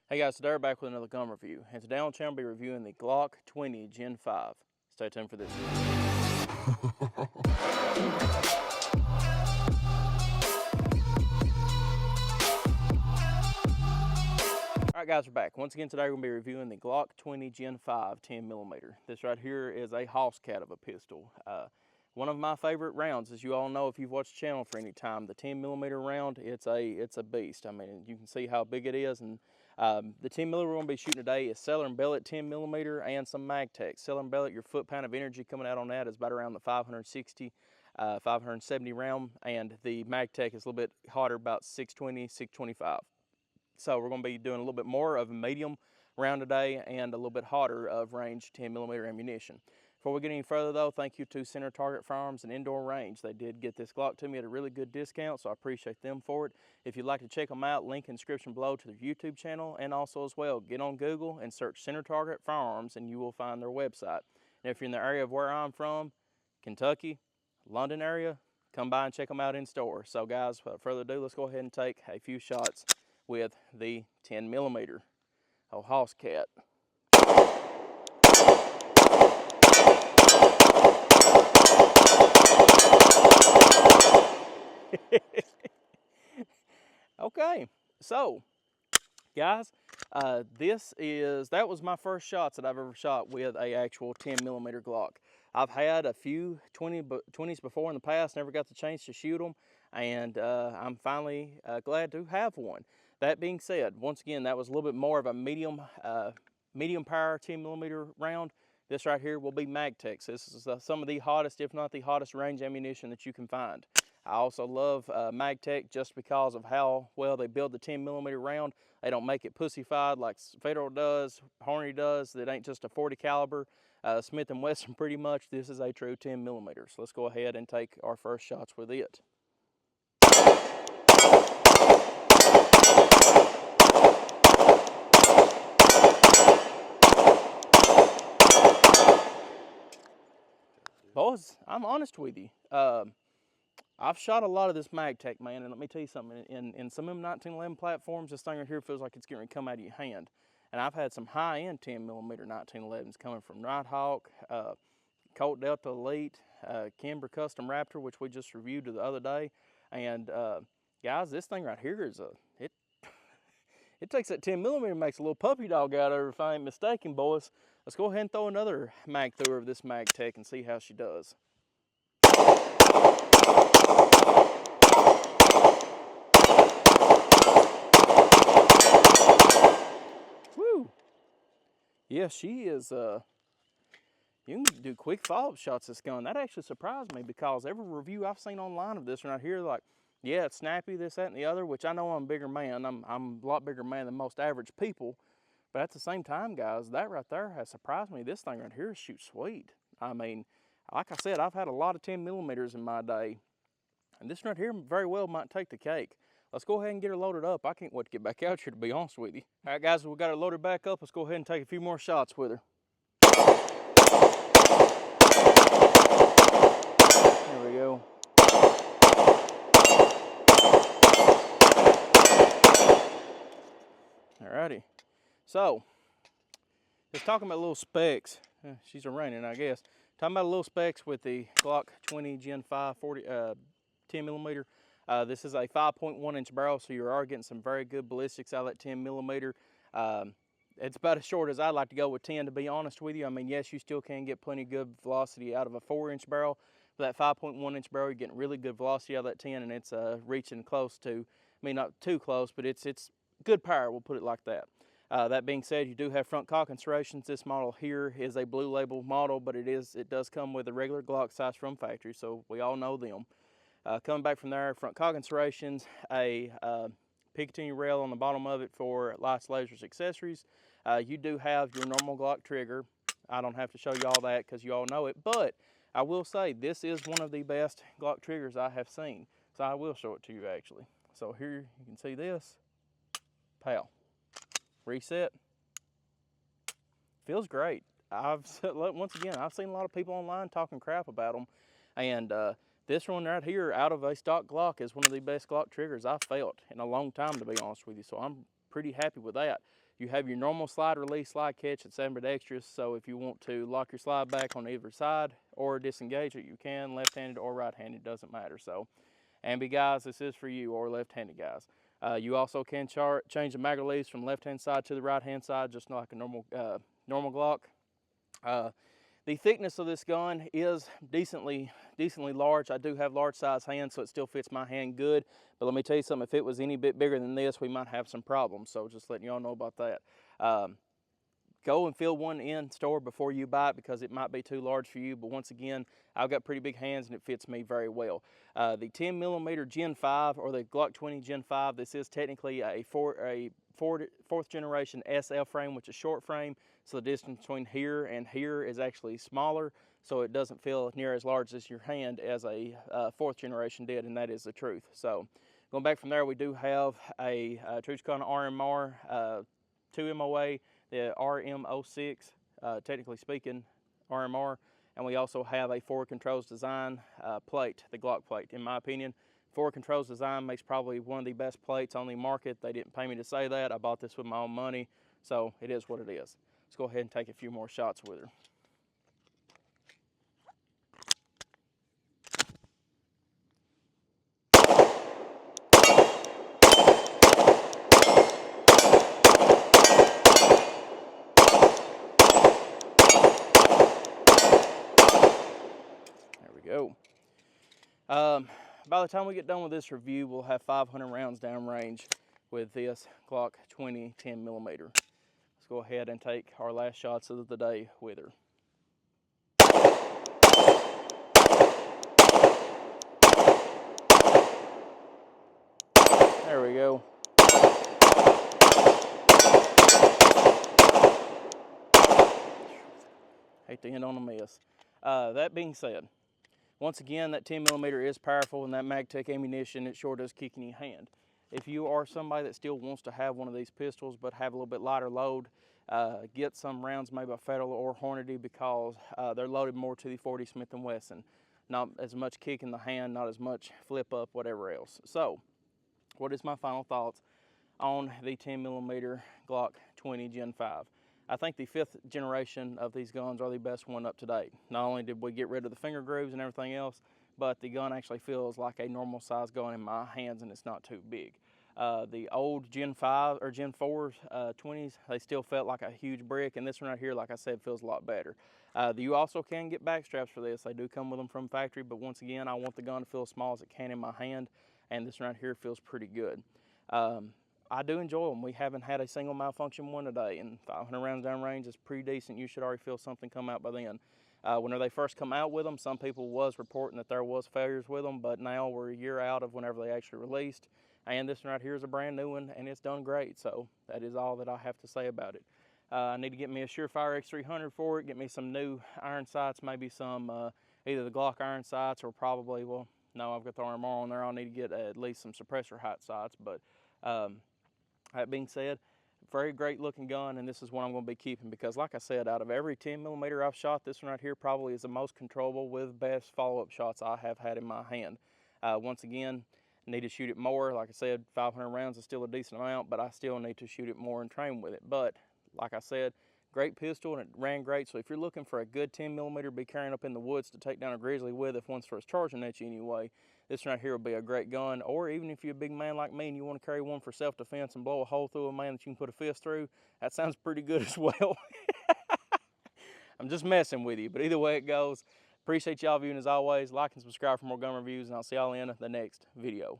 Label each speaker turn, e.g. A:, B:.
A: Hey guys, today we're back with another gun review, and today on the channel we'll be reviewing the Glock 20 Gen 5. Stay tuned for this. Alright guys, we're back. Once again today we're going to be reviewing the Glock 20 Gen 5 10mm. This right here is a house cat of a pistol. One of my favorite rounds, as you all know if you've watched the channel for any time. The 10mm round, it's a beast. I mean, you can see how big it is. And the 10mm we're going to be shooting today is Cellar & Bellet 10mm and some MagTech. Cellar & Bellet, your foot-pound of energy coming out on that is about around the 560, 570 round, and the MagTech is a little bit hotter, about 620, 625. So we're going to be doing a little bit more of a medium round today and a little bit hotter of range 10mm ammunition. Before we get any further though, thank you to Center Target Firearms and Indoor Range. They did get this Glock to me at a really good discount, so I appreciate them for it. If you'd like to check them out, link in the description below to their YouTube channel, and also as well, get on Google and search Center Target Firearms and you will find their website. And if you're in the area of where I'm from, Kentucky, London area, come by and check them out in store. So guys, without further ado, let's go ahead and take a few shots with the 10mm. Oh, house cat. Okay, so guys, that was my first shots that I've ever shot with a actual 10mm Glock. I've had a few 20s before in the past, never got the chance to shoot them, and I'm finally glad to have one. That being said, once again, that was a little bit more of a medium power 10mm round. This right here will be MagTech. This is some of the hottest, if not the hottest range ammunition that you can find. I also love MagTech just because of how well they build the 10mm round. They don't make it pussyfied like Federal does, Hornady does. That ain't just a 40 caliber. Smith & Wesson pretty much. This is a true 10mm. So let's go ahead and take our first shots with it. Boys, I'm honest with you. I've shot a lot of this MagTech, man, and let me tell you something. In some of them 1911 platforms, this thing right here feels like it's getting ready to come out of your hand. And I've had some high-end 10mm 1911s coming from Nighthawk, Colt Delta Elite, Kimber Custom Raptor, which we just reviewed the other day. And guys, this thing right here is it takes that 10mm and makes a little puppy dog out of her, if I ain't mistaken, boys. Let's go ahead and throw another mag through her of this MagTech and see how she does. Woo! Yeah, she is, you can do quick follow-up shots with this gun. That actually surprised me because every review I've seen online of this right here, like, yeah, it's snappy, this, that, and the other, which I know I'm a bigger man. I'm a lot bigger man than most average people. But at the same time, guys, that right there has surprised me. This thing right here shoots sweet. I mean, like I said, I've had a lot of 10mm in my day. And this right here very well might take the cake. Let's go ahead and get her loaded up. I can't wait to get back out here, to be honest with you. All right, guys, we got her loaded back up. Let's go ahead and take a few more shots with her. There we go. Alrighty. So, just talking about little specs. She's raining, I guess. Talking about little specs with the Glock 20 Gen 5 10mm. This is a 5.1 inch barrel, so you are getting some very good ballistics out of that 10mm. It's about as short as I'd like to go with 10, to be honest with you. I mean, yes, you still can get plenty good velocity out of a 4-inch barrel. But that 5.1 inch barrel, you're getting really good velocity out of that 10, and it's reaching close to, I mean, not too close, but it's good power, we'll put it like that. That being said, you do have front cock insertions. This model here is a blue label model, but it does come with a regular Glock size from factory, so we all know them. Coming back from there, front cock insertions, a Picatinny rail on the bottom of it for lights, lasers, accessories. You do have your normal Glock trigger. I don't have to show you all that because you all know it, but I will say this is one of the best Glock triggers I have seen, so I will show it to you actually. So here you can see this. Pow. Reset. Feels great. Once again, I've seen a lot of people online talking crap about them, and this one right here out of a stock Glock is one of the best Glock triggers I've felt in a long time, to be honest with you, so I'm pretty happy with that. You have your normal slide release slide catch. It's ambidextrous, so if you want to lock your slide back on either side or disengage it, you can, left-handed or right-handed, doesn't matter. So ambi guys, this is for you, or left-handed guys. You also can change the mag release from left-hand side to the right-hand side, just like a normal Glock. The thickness of this gun is decently large. I do have large size hands, so it still fits my hand good. But let me tell you something, if it was any bit bigger than this, we might have some problems. So just letting y'all know about that. Go and fill one in store before you buy it, because it might be too large for you. But once again, I've got pretty big hands and it fits me very well. The 10mm Gen 5, or the Glock 20 Gen 5, this is technically a fourth generation SF frame, which is short frame. So the distance between here and here is actually smaller, so it doesn't feel near as large as your hand as a fourth generation did, and that is the truth. So going back from there, we do have a Truchcon RMR 2 MOA, the RM06, technically speaking, RMR, and we also have a Forward Controls Design plate, the Glock plate. In my opinion, Forward Controls Design makes probably one of the best plates on the market. They didn't pay me to say that. I bought this with my own money, so it is what it is. Let's go ahead and take a few more shots with her. There we go. By the time we get done with this review, we'll have 500 rounds downrange with this Glock 20 10mm. Let's go ahead and take our last shots of the day with her. There we go. Hate to end on a miss. That being said, once again, that 10mm is powerful, and that MagTech ammunition, it sure does kick in your hand. If you are somebody that still wants to have one of these pistols but have a little bit lighter load, get some rounds made by Federal or Hornady, because they're loaded more to the 40 Smith & Wesson. Not as much kick in the hand, not as much flip up, whatever else. So, what is my final thoughts on the 10mm Glock 20 Gen 5? I think the 5th generation of these guns are the best one up to date. Not only did we get rid of the finger grooves and everything else, but the gun actually feels like a normal size gun in my hands, and it's not too big. The old Gen 5 or Gen 4 20s, they still felt like a huge brick, and this one right here, like I said, feels a lot better. You also can get back straps for this. They do come with them from factory, but once again, I want the gun to feel as small as it can in my hand, and this one right here feels pretty good. I do enjoy them. We haven't had a single malfunction one today, and 500 rounds downrange is pretty decent. You should already feel something come out by then. Whenever they first come out with them, some people was reporting that there was failures with them, but now we're a year out of whenever they actually released, and this one right here is a brand new one, and it's done great. So that is all that I have to say about it. I need to get me a Surefire X300 for it, get me some new iron sights, maybe some either the Glock iron sights or probably, well, no, I've got the RMR on there. I'll need to get at least some suppressor height sights, but that being said, very great looking gun, and this is one I'm going to be keeping, because like I said, out of every 10mm I've shot, this one right here probably is the most controllable with best follow-up shots I have had in my hand. Once again, need to shoot it more. Like I said, 500 rounds is still a decent amount, but I still need to shoot it more and train with it. But like I said, great pistol, and it ran great. So if you're looking for a good 10mm to be carrying up in the woods to take down a grizzly with, if one starts charging at you anyway, this right here will be a great gun. Or even if you're a big man like me and you want to carry one for self-defense and blow a hole through a man that you can put a fist through, that sounds pretty good as well. I'm just messing with you, but either way it goes, appreciate y'all viewing as always. Like and subscribe for more gun reviews, and I'll see y'all in the next video.